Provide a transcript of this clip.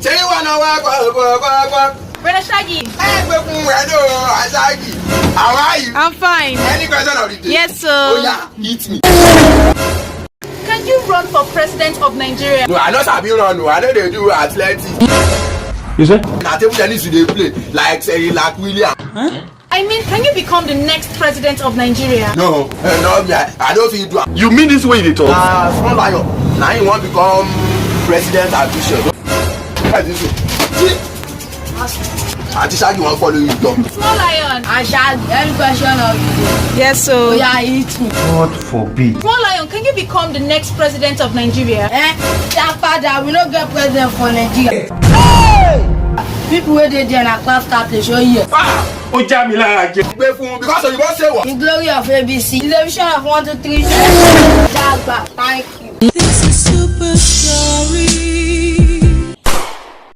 Say you wanna walk. Brother Shaggy. How are you? I'm fine. Any question of the day? Yes, sir. Oh yeah, eat me. Can you run for president of Nigeria? No, I know Sabi run. I know they do athletics. You say? Na table tennis they play like say like William. Huh? I mean, can you become the next president of Nigeria? No, no me. I don't feel do. You mean this way they talk? Small lion. Now you want to become president official. Auntie Shaggy won't follow you down. Small lion. And Shaggy, any question of you? Yes, sir. Yeah, eat me. God forbid. Small lion, can you become the next president of Nigeria? That father, we don't get president for Nigeria. Hey! People where they there na class start to show you. Ó já mi lára jẹ. Because you must say what? The glory of ABC. Television of 1, 2, 3. Jagba, thank you. This is super story.